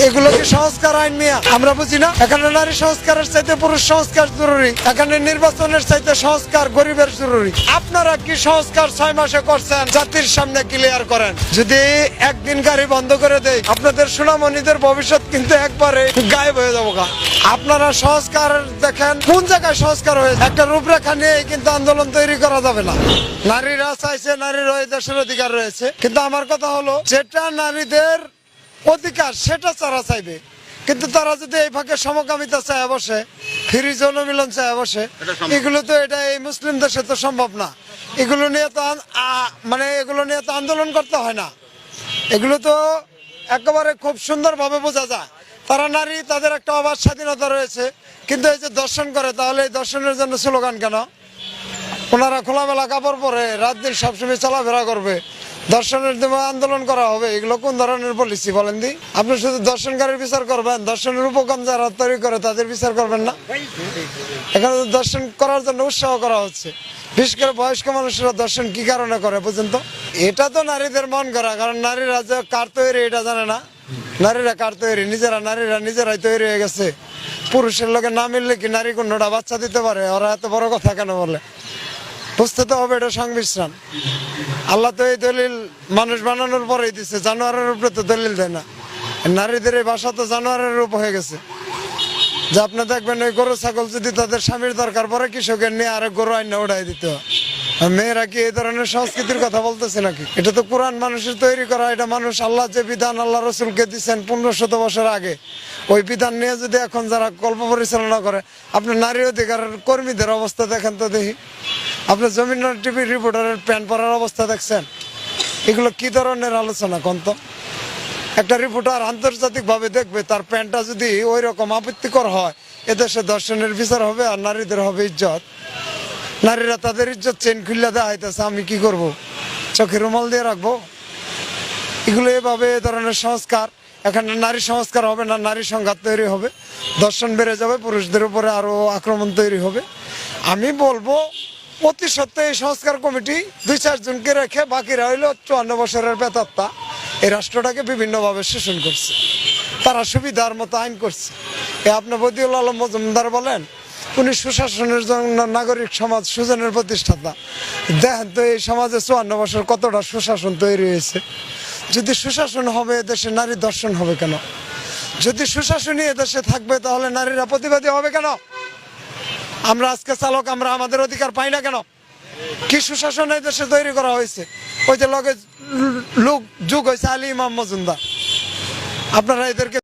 এগুলো কি সংস্কার আইন মিয়া? আমরা বুঝি না? এখানে নারী সংস্কারের চাইতে পুরুষ সংস্কার জরুরি, এখানে নির্বাচনের চাইতে সংস্কার গরিবের জরুরি। আপনারা কি সংস্কার 6 মাসে করছেন? জাতির সামনে ক্লিয়ার করেন। যদি একদিন গাড়ি বন্ধ করে দেয়, আপনাদের সোনামণিদের ভবিষ্যৎ কিন্তু একবারে গায়েব হয়ে যাবো। আপনারা সংস্কার দেখেন কোন জায়গায় সংস্কার হয়েছে, একটা রূপরেখা নিয়ে কিন্তু আন্দোলন তৈরি করা যাবে না। নারীরা চাইছে, নারীর ওই দেশের অধিকার রয়েছে, কিন্তু আমার কথা হলো যেটা নারীদের অধিকার সেটা তারা চাইবে, কিন্তু তারা যদি এই ফাঁকে সমকামিতা চায় বসে, ফ্রি যৌন মিলন চায় বসে, এগুলো তো এটা এই মুসলিম দেশে তো সম্ভব না। এগুলো নিয়ে তো এগুলো নিয়ে তো আন্দোলন করতে হয় না, এগুলো তো একেবারে খুব সুন্দরভাবে বোঝা যায়। তারা নারী, তাদের একটা অবাধ স্বাধীনতা রয়েছে, কিন্তু এই যে দর্শন করে, তাহলে এই দর্শনের জন্য স্লোগান কেন? ওনারা খোলামেলা কাপড় পরে রাত দিন সবসময় চলাফেরা করবে, দর্শনের জন্য আন্দোলন করা হবে, এগুলো কোন ধরনের পলিসি বলেন দি? আপনি শুধু দর্শনকারীর বিচার করবেন, দর্শনের উপকরণ যারা তৈরি করে তাদের বিচার করবেন না? এখানে দর্শন করার জন্য উৎসাহ করা হচ্ছে, বিশেষ করে বয়স্ক মানুষেরা দর্শন কি কারণে করে বুঝেন তো? এটা তো নারীদের মন করা, কারণ নারীরা যে কার তৈরি এটা জানে না। নারীরা কার তৈরি? নারীরা নিজেরাই তৈরি হয়ে গেছে। পুরুষের লোকে না মিললে কি নারী কোনটা বাচ্চা দিতে পারে? ওরা এত বড় কথা কেন বলে? বুঝতে তো হবে এটা সংমিশ্রণ। আল্লাহ তো এই দলিল মানুষ বানানোর পরেই দিচ্ছে, জানোয়ারের উপরে তো দলিল দেয় না। নারীদের এই ভাষা তো জানোয়ারের রূপ হয়ে গেছে, যে আপনি দেখবেন ওই গরু ছাগল যদি তাদের স্বামীর দরকার পরে কৃষকের নিয়ে আরেক গরু আইনা উড়াই দিতে হয়। মেয়েরা কি এই ধরনের সংস্কৃতির কথা বলতেছে নাকি? এটা তো কোরআন মানুষের তৈরি করা, এটা মানুষ আল্লাহ যে বিধান আল্লাহ রসুলকে দিচ্ছেন 1500 বছর আগে, ওই বিধান নিয়ে যদি এখন যারা গল্প পরিচালনা করে, আপনার নারী অধিকার কর্মীদের অবস্থা দেখেন তো দেখি। আপনি জমিন টিভির রিপোর্টারের প্যান্ট পরার অবস্থা দেখছেন? এগুলো কি ধরনের আলোচনা কোন তো? একটা রিপোর্টার আন্তর্জাতিকভাবে দেখবে, তার প্যান্টটা যদি ওই রকম আপত্তিকর হয়, এদেশে দর্শনের বিচার হবে আর নারীদের হবে ইজ্জত। নারীরা তাদের ইজ্জত চেন খুললে দেখাইতেছে, আমি কি করব? চোখে রুমাল দিয়ে রাখবো? এগুলো এভাবে এ ধরনের সংস্কার, এখানে নারী সংস্কার হবে না, নারী সংঘাত তৈরি হবে, দর্শন বেড়ে যাবে, পুরুষদের উপরে আরো আক্রমণ তৈরি হবে। আমি বলবো অতি সত্ত্বে এই সংস্কার কমিটি 2-4 জনকে রেখে, বাকিরা হইলো 54 বছরের বেতাত্তা, এই রাষ্ট্রটাকে বিভিন্নভাবে শোষণ করছে, তারা সুবিধার মতো আইন করছে। আপনি বদিউল আলম মজুমদার বলেন, উনি সুশাসনের জন্য নাগরিক সমাজ সুজনের প্রতিষ্ঠাতা। দেখেন তো এই সমাজে 54 বছর কতটা সুশাসন তৈরি হয়েছে। যদি সুশাসন হবে এদেশে, নারী দর্শন হবে কেন? যদি সুশাসনই এদেশে থাকবে, তাহলে নারীরা প্রতিবাদী হবে কেন? আমরা আজকে চালক, আমরা আমাদের অধিকার পাই না কেন? কি সুশাসন এই দেশে তৈরি করা হয়েছে? ওই যে লগে যুগ হয়েছে আলী ইমাম মজুমদার, আপনারা এদেরকে